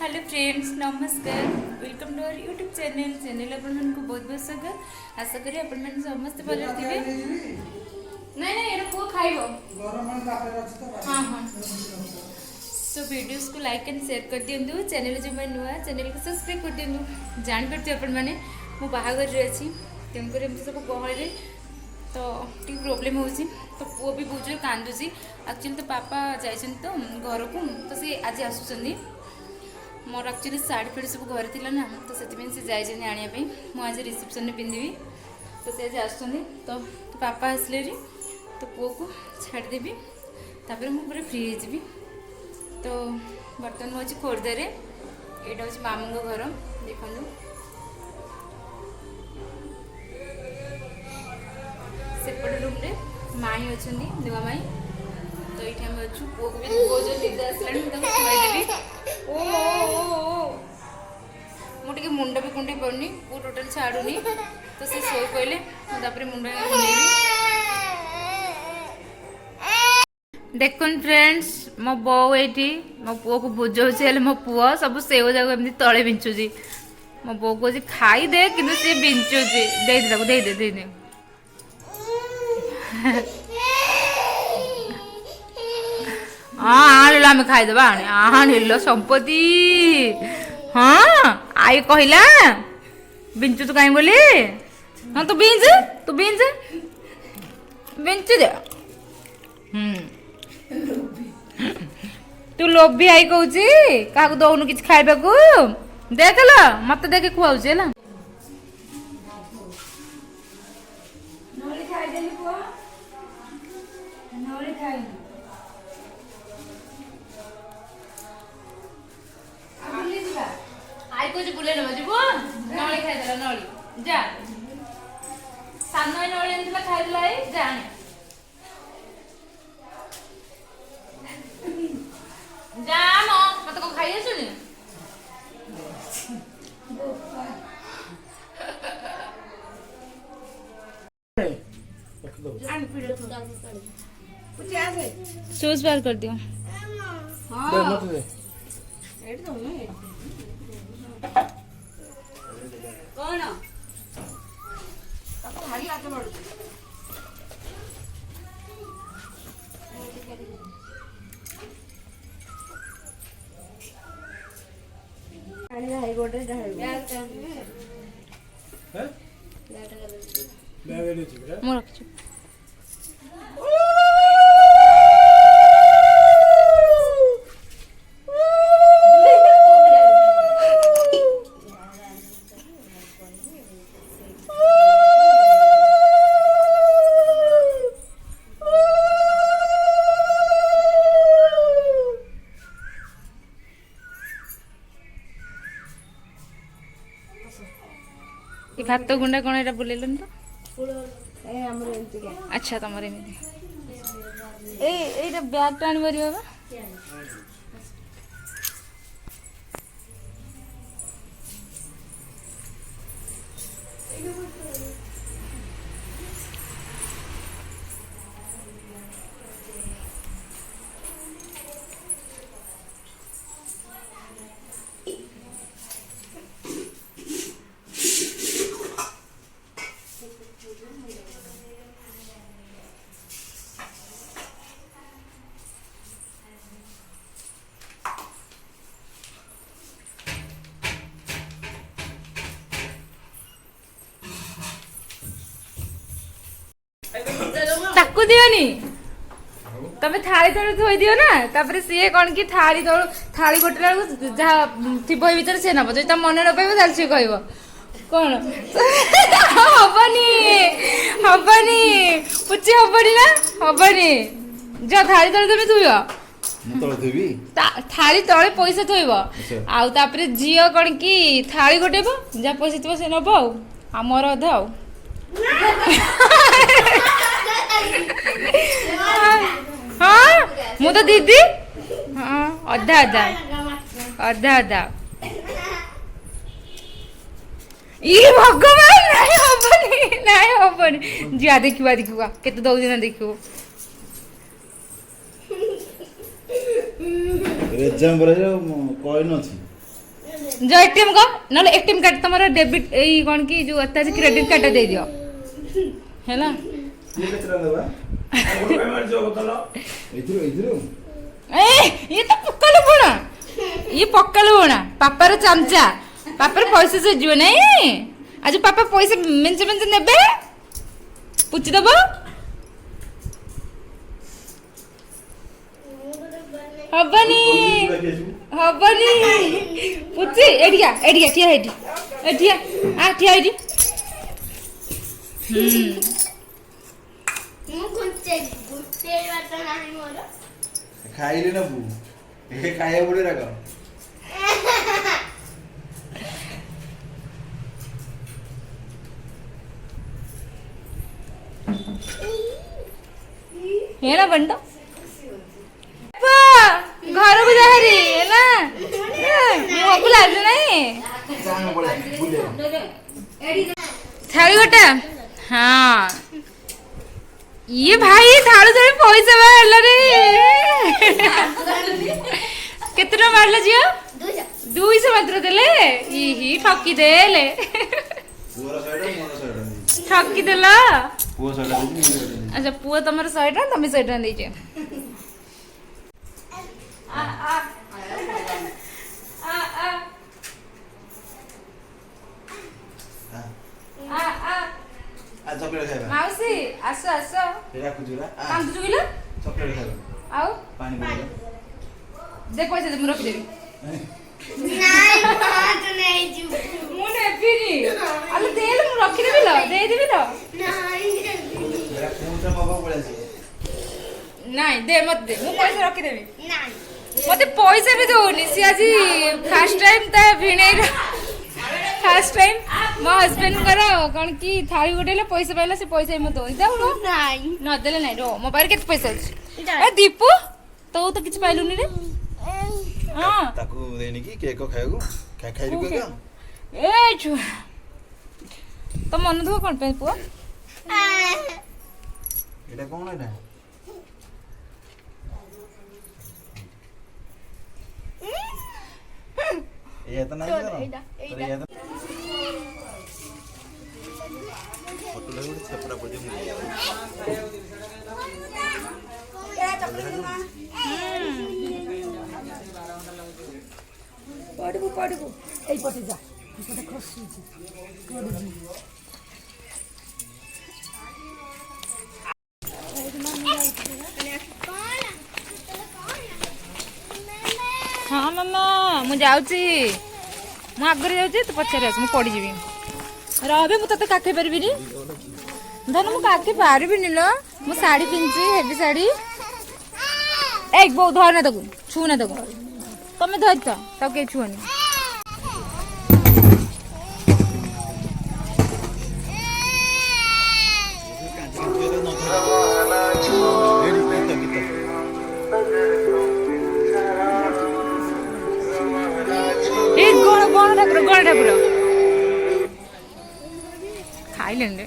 Hello friends नमस्कार welcome to our YouTube channel अपन को बहुत बहुत स्वागत आशा करी अपन मैंने समस्त भले थे नहीं नहीं ये को खाइबो हाँ हाँ सो वीडियोस को लाइक एंड शेयर कर दिंतु चैनल जो मैं नुआ चैनल को सब्सक्राइब कर दिंतु जान करते अपन मैंने मो बाहागर रे अछि तेमकर एमती सब गहले तो टी प्रोब्लेम हो तो पुओ भी बहुत जोर कांदुची एक्चुअली तो पापा जाइछन तो घर को तो सी आज आसुचंदी मोर एक्चुअली साड़ी फेड़ी सब घर थी ना तो से जाइछन आनिया मु आज रिसेप्शन पिंधि तो से आज आसुचंदी तो पापा आसले तो पुओ को छाड़देवी तापर मु पूरा फ्री हो जी तो बर्तमान मुझे खोर्धारे यहाँ हूँ मामू घर देखो सेपट रूम रे माई अच्छा नुआ माई तो ये आम अच्छु पुओ को भी बहुत निद आसला खुआईदेवी मुझे मुंड भी कुंडे पड़नी पु टोटाल छाड़ूनी तो से शो कहले मुझे मुंड देखुन फ्रेंड्स मो बो ये मो पुओ को बुझे मो पुओ सब सेव जाक एमती तले बिंचुची मो बो को खाई दे कि सी बिंचुची दे दे हाँ आम खाईदे आनिल संपत्ति हाँ आई कहला बिंचु तू कहीं बोली हाँ तू बिंच दे तू लोभी आई कहूँ क्या दौनु कि खाइबा देख लो मत देखे खुआऊ है आई कुछ बुले न जीवो नळी खाइ देला नळी जा सानो नळी एंतला खाइ देला ए जा जा मो मत को खाइ आछुनी शूज बार कर दियो हां मत दे एड दो ना कौन आपको भारी आते बढ़ आणि हाई गोटे है मोर रख भात गुंडा कौन एटा बुलेलन तो ए हमर एंती के अच्छा तमर एमती एटा बैग टाण मरी बाबा ताकू दियोनी तमे थाली तले थोई दियो ना तापर सी कौन कि थाली तल थाली गोटे जहाँ थी भर से नब जो मन न पाइब ताल सी कह कौन हबनी हबनी पुची हबनी ना हबनी जा थाली तले तुम थुइब थाली तले पैसा थोइब आउ तापर झील कौन कि थाली गोटेब जहाँ पैसा थी से नब आमर अधा आउ हाँ मु तो दीदी हाँ अधा अधा अधा अधा ये भगवान नहीं हबनी जा देखा केते दौदिन देखो एग्जाम पर कॉइन अछि जो एटीएम का नले एटीएम कार्ड तमरा डेबिट एई कोन की जो अत्ता क्रेडिट कार्ड दे दियो हैला ये कितना देबा पेमेंट जो बतालो इधर ए ये तो पक्कल बुणा ये पक्कल बुणा पापा रो चमचा पापा रो पैसा से जो नहीं आज पापा पैसा मेंचे मेंचे नेबे पूछ दबो हबनी हबनी पूछी एडिया एडिया ठिया हेडी एडिया आ ठिया हेडी ମୁଁ ଗୁଟେ ବାଟ ନାହିଁ ମୋର ଖାଇଲେ ନା ବୁ ଏ ଖାଇବା ପଡେ ରାଗ हेला बंडो घर को जाहरी हैला मुंह को लाज नहीं चांग पड़े बुले थाली गोटा हाँ ये भाई थालू थाली पैसा मारला रे केतना मारला जियो 200 मात्र देले ही ठकी देले पूरा साइड मोर साइड ठकी देला पूरा साइड अच्छा पुआ तमर 100 टका तमे 100 टका देजे आ आ आ आ आ आ चॉकलेट खाइबा माउसी आसो आसो एरा कुजुरा आ काम जुगिला चॉकलेट खाइबा आओ पानी पीला दे पैसा दे मुरख देबी ନାଇଁ ଭାତ ନେଇଯିବୁ ମୁଁ ନେବିନି ଆଲେ ଦେଲେ ମୁଁ ରଖି ଦେବି ଲ ଦେଇ ଦେବି ଲ ନାଇଁ एरा कोनटा बाबा पळे आसी ନାଇଁ ଦେ ମତେ ଦେ ମୁଁ ପଇସା ରଖି ଦେବି ନାଇଁ ମତେ ପଇସା ବି ଦଉନି ସି ଆଜି ଫାର୍ଷ୍ଟ ଟାଇମ୍ ତା ଭିଣେଇର ଫାର୍ଷ୍ଟ ଟାଇମ୍ ମୋ ହଜବେଣ୍ଡଙ୍କର କ'ଣ କି ଥାଳି ଗୋଟେଇଲେ ପଇସା ପାଇଲା ସେ ପଇସା ବି ମତେ ଦଉନି ଦେଉନ ନାଇଁ ନଦେଲେ ନାଇଁ ର ମୋ ପାଖରେ କେତେ ପଇସା ଅଛି ଏଇଟା। ଏ ଦୀପୁ ତୁ ତ କିଛି ପାଇଲୁନି ରେ ହଁ ताकू देनी की केक खाइबो खाइलु Okay. केक ଏ ଛୁଆ ତ ମନ ଦୁଃଖ କ'ଣ ପାଇଁ ପୁଅ एटा कोन एटा ये तो नहीं करो एटा, एटा। ये तो फोटो ले उड़े छपरा पड़े पड़बू पड़बू এই পটে যা পটে খসুছি পড়বি ହଁ ମାମା ମୁଁ ଯାଉଛି ମୁଁ ଆଗରେ ଯାଉଛି ତୁ ପଛରେ ଆସ ମୁଁ ପଡ଼ିଯିବି ରହବେ ମୁଁ ତତେ କାଖେଇ ପାରିବିନି ଧନ ମୁଁ କାଖେଇ ପାରିବିନି ଲୋ ମୁଁ ଶାଢ଼ୀ ପିନ୍ଧିଛି ହେଭି ଶାଢ଼ୀ ଏ ବୋଉ ଧର ନା ତାକୁ ଛୁଁ ନା ତାକୁ ତମେ ଧରିଥ ତାକୁ କେହି ଛୁଅନି ଏ ଗଣ ଠାକୁର ଖାଇଲେଣି ରେ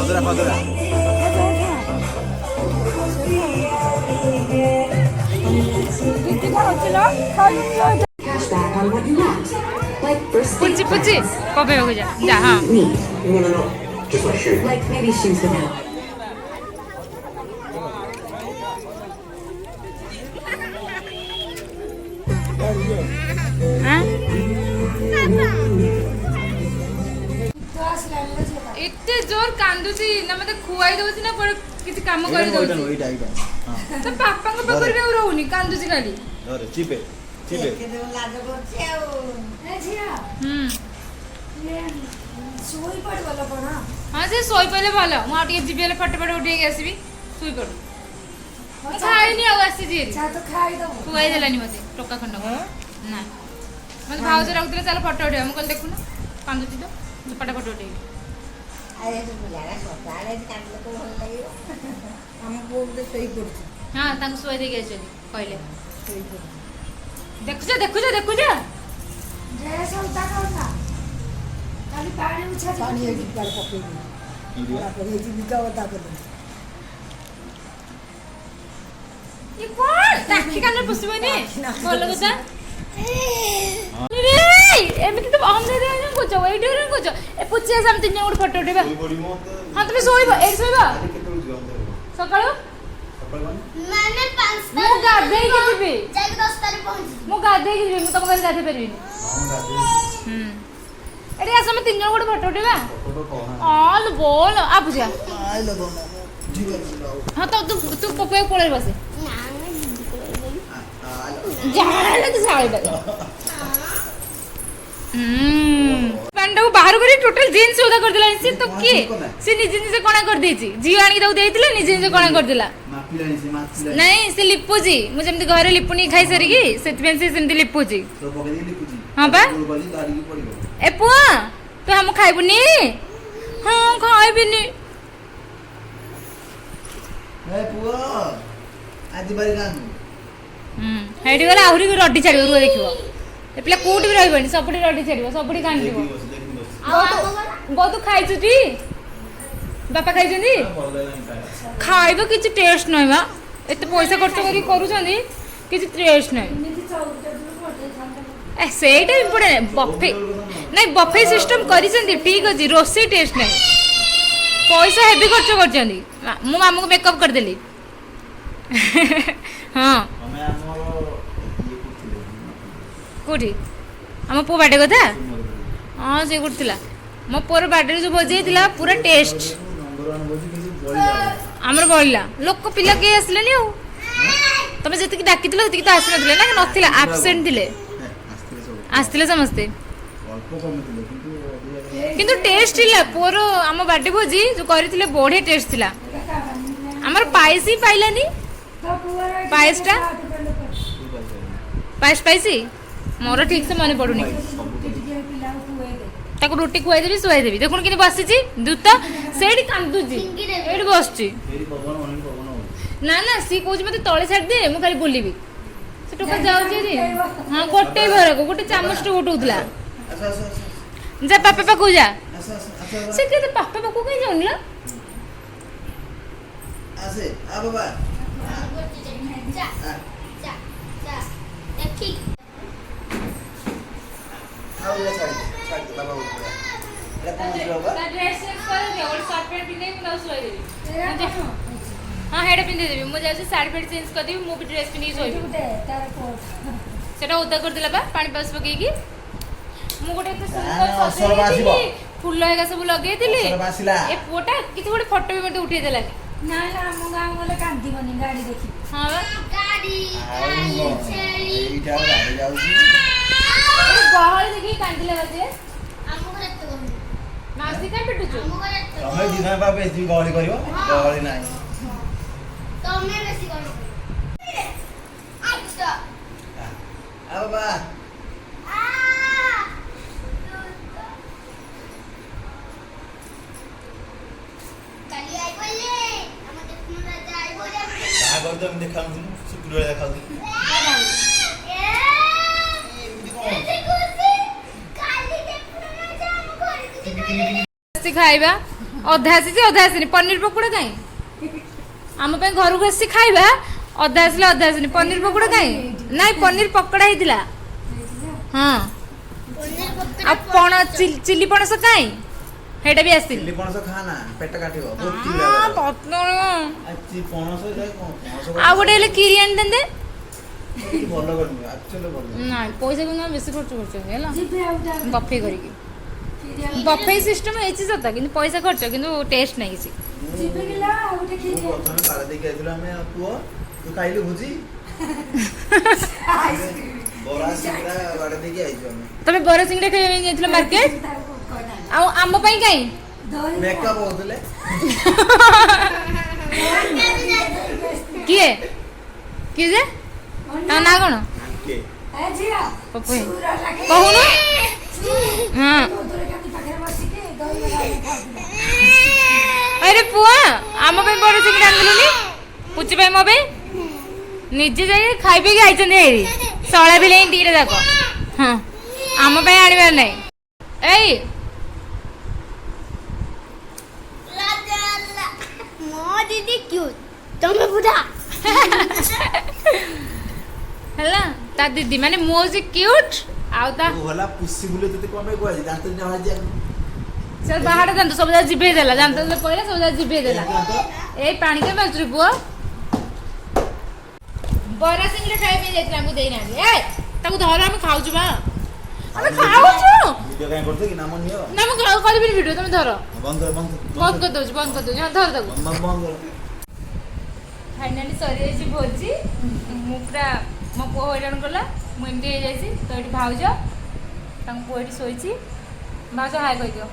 ଖଦରା ଖଦରା Cashback on what you want. Like first ପୁଚି ପୁଚି କପେଇବାକୁ ଯା ହଁ neat. No. Just like shoes. Like maybe shoes without. ଆଁ? तो ଏତେ ଜୋର କାନ୍ଦୁଛି ନା ମତେ ଖୁଆଇ ଦଉଛି ନା ପରେ କିଛି କାମ କରିଦଉଛି ଏଇଟା ତା ବାପାଙ୍କ ପାଖରେ ବି ଆଉ ରହୁନି କାନ୍ଦୁଛି ଖାଲି ଧରେ ଚିପେ ଚିପେ ଲାଜ କରୁଛି ଆଉ ଏ ଝିଅ ହୁଁ ଶୋଇ ପଡ଼ିଗଲ କଣ ହଁ ସେ ଶୋଇପଇଲେ ଭଲ ମୁଁ ଆଉ ଟିକେ ଯିବି ହେଲେ ଫଟୋ ଫଟୋ ଉଠେଇକି ଆସିବି ଶୋଇପଡୁ ମୁଁ ଖାଇନି ଆଉ ଆସିଛି ହେରି ଚା ତ ଖାଇଦବ ଖୁଆଇ ଦେଲାନି ମତେ ଟୋକା ଖଣ୍ଡ ନା ମତେ ଭାଉଜ ଡାକୁଥିଲେ ଚାଲ ଫଟୋ ଉଠେଇବା ମୁଁ କହିଲି ଦେଖୁନ କାନ୍ଦୁଛି ତ ଚୋପାଟା ଫଟୋ ଉଠେଇବି ଆମ ପୁଅ ଗୋଟେ ଶୋଇ ପଡୁଛି ହଁ ତାଙ୍କୁ ଶୁଆଇ ଦେଇକି ଆସିଛନ୍ତି କହିଲେ ଦେଖୁଛ ଦେଖୁଛ ଦେଖୁଛ ଡ୍ରେସ୍ ଓଦା କରନା ଖାଲି ପାଣି ଉଛା ପାଣି ହେଇକି ପାଣି ପକେଇବି ତାପରେ ହେଇକି ବିକା ଓଦା କରିବି ଏ କଣ ରାକ୍ଷୀ କାନରେ ପଶିବନି ଭଲ କଥା ଏମିତି ତ ଅନ୍ଧାରେ କହୁଛ ଏଇଠି କହୁଛ ଏ ପୁଚି ଆସ ଆମେ ତିନି ଜଣ ଗୋଟେ ଫଟୋ ଉଠେଇବା ହଁ ତମେ ଶୋଇବ ଏଇଠି ଶୋଇବ ସକାଳୁ ମାନେ 5 ମୁଁ ଗାଧେଇକି ଯିବି ଯାଇକି 10 ତାରିଖ ପହଞ୍ଚିବି ମୁଁ ଗାଧେଇକି ଯିବି ମୁଁ ତମ ଘରେ ଗାଧେଇ ପାରିବିନି ଏଠି ଆସ ଆମେ ତିନି ଜଣ ଗୋଟେ ଫଟୋ ଉଠେଇବା ଅଲ ବୋଲ ଆ ପୂଜା ହଁ ତ ତୁ ପପେଇକୁ କୋଳରେ ବସେ ନା ଯାହାହେଲେ ତୁ ଶାଳିଟା ପ୍ୟାଣ୍ଟଟାକୁ ବାହାର କରି ଟୋଟାଲ ଜିନ୍ସ ଓଦା କରିଦେଲାଣି ସେ ତ କିଏ ସେ ନିଜେ ନିଜେ କଣା କରିଦେଇଛି ଝିଅ ଆଣିକି ତାକୁ ଦେଇଥିଲେ ନିଜେ ନିଜେ କଣା କରିଦେଲା ନାଇଁ ସେ ଲିପୁଛି ମୁଁ ଯେମିତି ଘରେ ଲିପୁନି ଖାଇସାରିକି ସେଥିପାଇଁ ସେ ସେମିତି ଲିପୁଛି ହଁ ବା ଏ ପୁଅ ତୁ ଆମ ଖାଇବୁନି ହଁ ଖାଇବିନି ହେଇଠି ଗଲେ ଆହୁରି ରଡି ଛାଡ଼ିବ ରୁହ ଦେଖିବ ଏ ପିଲା କୋଉଠି ବି ରହିବନି ସବୁଠି ରଡି ଛାଡ଼ିବ ସବୁଠି କାନ୍ଦିବ ବହୁତ ଖାଇଛୁ ଟି ବାପା ଖାଇଛନ୍ତି ଖାଇବା କିଛି ଟେଷ୍ଟ ନାହିଁ ବା ଏତେ ପଇସା ଖର୍ଚ୍ଚ କରି କରୁଛନ୍ତି କିଛି ଟେଷ୍ଟ ନାହିଁ ସେଇଟା ଇମ୍ପୋର୍ଟାଣ୍ଟ ବଫେ ନାଇଁ ବଫେ ସିଷ୍ଟମ କରିଛନ୍ତି ଠିକ୍ ଅଛି ରୋଷେଇ ଟେଷ୍ଟ ନାହିଁ ପଇସା ହେଭି ଖର୍ଚ୍ଚ କରିଛନ୍ତି ମୁଁ ମାମୁକୁ ମେକଅପ୍ କରିଦେଲି ହଁ କୋଉଠି ଆମ ପୁଅ ବାର୍ଥଡେ କଥା ହଁ ସେ କରୁଥିଲା ମୋ ପୁଅର ବାର୍ଥଡେରେ ଯେଉଁ ଭୋଜି ହେଇଥିଲା ପୁରା ଟେଷ୍ଟ ଆମର ବଳିଲା ଲୋକ ପିଲା କେହି ଆସିଲେନି ଆଉ ତମେ ଯେତିକି ଡାକିଥିଲ ସେତିକି ତ ଆସିନଥିଲେ ନା ନଥିଲା ଆବସେଣ୍ଟ ଥିଲେ ଆସିଥିଲେ ସମସ୍ତେ କିନ୍ତୁ ଟେଷ୍ଟ ଥିଲା ପୁଅର ଆମ ବାର୍ଥଡେ ଭୋଜି ଯେଉଁ କରିଥିଲେ ବଢ଼ିଆ ଟେଷ୍ଟ ଥିଲା ଆମର ପାଏସ ହିଁ ପାଇଲାନି ପାଏସଟା ପାଏସ ପାଇସି ମୋର ଠିକ୍ ସେ ମନେ ପଡୁନି ତାକୁ ରୁଟି ଖୁଆଇଦେବି ଶୁଆଇଦେବି ଦେଖୁନ କିନ୍ତୁ ବସିଛି ଦୂତ ସେଇଠି କାନ୍ଦୁଛି ଏଇଠି ବସୁଛି ନା ନା ସିଏ କହୁଛି ମତେ ତଳେ ଛାଡ଼ିଦିଏ ମୁଁ ଖାଲି ବୁଲିବି ସେ ଟୋକା ଯାଉଛି ହଁ ଗୋଟେ ଘରକୁ ଗୋଟେ ଚାମଚଟେ ଗୋଟଉଥିଲା ଯା ପାପା ପାଖକୁ ଯା ସେ କେତେ ପାପା ପାଖକୁ କାହିଁ ଯାଉନି ଲୋ हाँ हेडा पिंधेदेवी मुझे जाऊँ साड़ी फेड़ी चेंज करदेवी मु भी ड्रेस पिंधिकी शोइबी सेटा ओदा करदेला बा पानी पास पकेकी मु गोटे एते सुंदर सजेइली फूल हेगा सब लगेइतिली ए पुओटा किछि गोटे फोटो भी मते उठेइ देला ना ना हम गाँव गले कांदिबनी गाड़ी देखी हाँ बा गाड़ी छेली गहल देखि कांदिला बाजे ଆମ ଘରେ ଏତେ ଗହଳି मासी का पिटुछु ଆମ ଘରେ ଏତେ ତମେ ଦିନ ବାପେ ଏତିକି ଗହଳି କରିବ ଗହଳି ନାହିଁ ତମେ ବେଶୀ ଗହଳି ଆଚ୍ଛା ବାବା କାଲି ଆଇ ବୋଲେ ଆମ ଦେଖୁନ ରାଜା ଆଇ ବୋଲେ ଯାହା କରୁଛ ଆମେ ଦେଖାଉଥିଲୁ ଶୁକ୍ରବାର ଦେଖାଉଥିଲୁ ଖାଇବା ଅଧା ଆସିଛି ଅଧା ଆସିନି ପନିର ପକୋଡ଼ା କାଇଁ ଆମ ପାଇଁ ଘରକୁ ଆସିଛି ଖାଇବା ଅଧା ଆସିଲେ ଅଧା ଆସିନି ପନିର ପକୋଡ଼ା କାଇଁ ନାଇଁ ପନିର ପକୋଡ଼ା ହେଇଥିଲା ହଁ ଆଉ ପଣ ଚିଲି ପଣସ କାଇଁ ସେଇଟା ବି ଆସିନି ଚିଲି ପଣସ ଖାନା ପେଟ କାଟିବ ବହୁତ ଆ, ଚିଲା ପତଳା। ପଣସ ଯାଏ କଣ ପଣସ ଆଉ ଗୋଟେ ହେଲେ କ୍ଷୀରି ଆଣିଥାନ୍ତେ ଭଲ କରିନି ଆକ୍ଚୁଆଲି ଭଲ ନାଇଁ ପଇସା କିନ୍ତୁ ଆମେ ବେଶୀ ଖର୍ଚ୍ଚ କରୁଛନ୍ତି ହେଲା ଯିବେ ଆଉ ଗୋଟେ ବଫେ କରିକି ବଫେ ସିଷ୍ଟମ ହେଇଛି ସତ କିନ୍ତୁ ପଇସା ଖର୍ଚ୍ଚ କିନ୍ତୁ ଟେଷ୍ଟ ନାହିଁ କିଛି ଯିବେ କିଲା ଆଉ ଗୋଟେ କ୍ଷୀରି ମୁଁ ପ୍ରଥମେ ପାରା ଦେଇକି ଆସିଥିଲୁ ଆମେ ପୁଅ ତୁ ଖାଇଲୁ ଭୋଜି ବରା ସିଙ୍ଗଡ଼ା ବାଡ଼ା ଦେଇକି ଆଇଛୁ ଆମେ ତମେ ବରା ସିଙ୍ଗଡ଼ା ଖାଇବା ପାଇଁ ଯାଇଥିଲ ମାର୍କେଟ ଆଉ ଆମ ପାଇଁ କାଇଁ ମେକଅପ୍ ହଉଥିଲେ କିଏ କିଏ ଯେ ତା ନାଁ କଣ କିଏ ପପୁ କହୁନୁ ହଁ ଆରେ ପୁଅ ଆମ ପାଇଁ ବରା ସିଙ୍ଗଡ଼ା ଆଣିଦେଲୁନି ପୁଚି ପାଇଁ ମୋ ପାଇଁ ନିଜେ ଯାଇ ଖାଇ ପିଇକି ଆଇଛନ୍ତି ଏଇଠି ଶଳା ବି ନେଇ ଦିଟା ଯାକ ହଁ ଆମ ପାଇଁ ଆଣିବାର ନାହିଁ ଏଇ ମୋ ଦିଦି କ୍ୟୁଟ୍ ତମେ ବୁଢା ହେଲା ତା ଦିଦି ମାନେ ମୋ ସେ କ୍ୟୁଟ୍ ଆଉ ତା ତୁ ହେଲା ପୁସି ବୁଲେ ତତେ କଣ ପାଇଁ କୁହାଯାଏ ଦାନ୍ତ ଦିଟା ବାହାରି ସେ ବାହାରେ ଜାଣିତ ସବୁ ଯାକ ଜିଭେଇ ଦେଲା ଜାଣିତ ପଇଲା ସବୁ ଯାକ ଜିଭେଇ ଦେଲା ଏଇ ପାଣି କେ ମାରୁଛୁ ପୁଅ ବରା ସିଙ୍ଗଡ଼ା ଖାଇବା ପାଇଁ ଯାଇଥିଲା ଆମକୁ ଦେଇନାହାନ୍ତି ଏ ତାକୁ ଧର ଆମେ ଖାଉଛୁ ବା ଆମେ ଖାଉଛୁ ଭିଡ଼ିଓ କାଇଁ କରୁଛ କି ନାମ ନିଅ ନା ମୁଁ କରିବିନି ଭିଡ଼ିଓ ତମେ ଧର ବନ୍ଦ କର ବନ୍ଦ କରିଦଉଛି ହଁ ଧର ତାକୁ ବନ୍ଦ କର ଫାଇନାଲି ସରିଯାଇଛି ଭୋଜି ମୁଁ ପୁରା ମୋ ପୁଅ ହଇରାଣ କଲା ମୁଁ ଏମିତି ହେଇଯାଇଛି ତ ଏଠି ଭାଉଜ ତାଙ୍କ ପୁଅ ଏଠି ଶୋଇଛି ଭାଉଜ ହାଇ କହିଦିଅ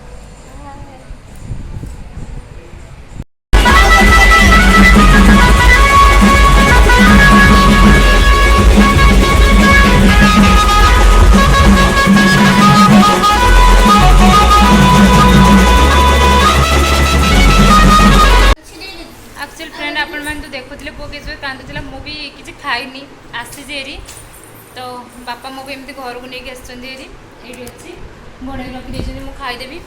ଆକ୍ଚୁଆଲି ଫ୍ରେଣ୍ଡ ଆପଣମାନେ ତ ଦେଖୁଥିଲେ ପୁଅ କିଛି କାନ୍ଦୁଥିଲା ମୁଁ ବି କିଛି ଖାଇନି ଆସିଛି ଏରି ତ ବାପା ମୋ ପାଇଁ ଏମିତି ଘରକୁ ନେଇକି ଆସିଛନ୍ତି ଏରି ଏଇଠି ଅଛି ଘୋଡ଼େଇକି ରଖିଦେଇଛନ୍ତି ମୁଁ ଖାଇଦେବି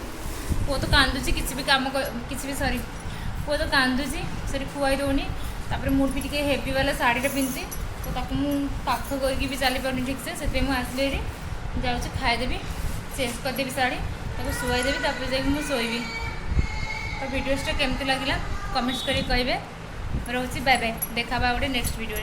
ପୁଅ ତ କାନ୍ଦୁଛି କିଛି ବି କାମ କିଛି ବି ସରି ପୁଅ ତ କାନ୍ଦୁଛି ସେଠି ଖୁଆଇ ଦେଉନି ତାପରେ ମୁଁ ବି ଟିକେ ହେଭି ବାଲା ଶାଢ଼ୀଟା ପିନ୍ଧିଛି ତ ତାକୁ ମୁଁ ପାଖ କରିକି ବି ଚାଲିପାରୁନି ଠିକ୍ସେ ସେଥିପାଇଁ ମୁଁ ଆସିଲି ଏଠି ଯାଉଛି ଖାଇଦେବି ଚେଞ୍ଜ କରିଦେବି ଶାଢ଼ୀ ତାକୁ ଶୁଆଇଦେବି ତାପରେ ଯାଇକି ମୁଁ ଶୋଇବି ତ ଭିଡ଼ିଓଟା କେମିତି ଲାଗିଲା କमेंट्स करी कहे रोचे बाय बाय देखा गोटे नेक्स्ट वीडियो।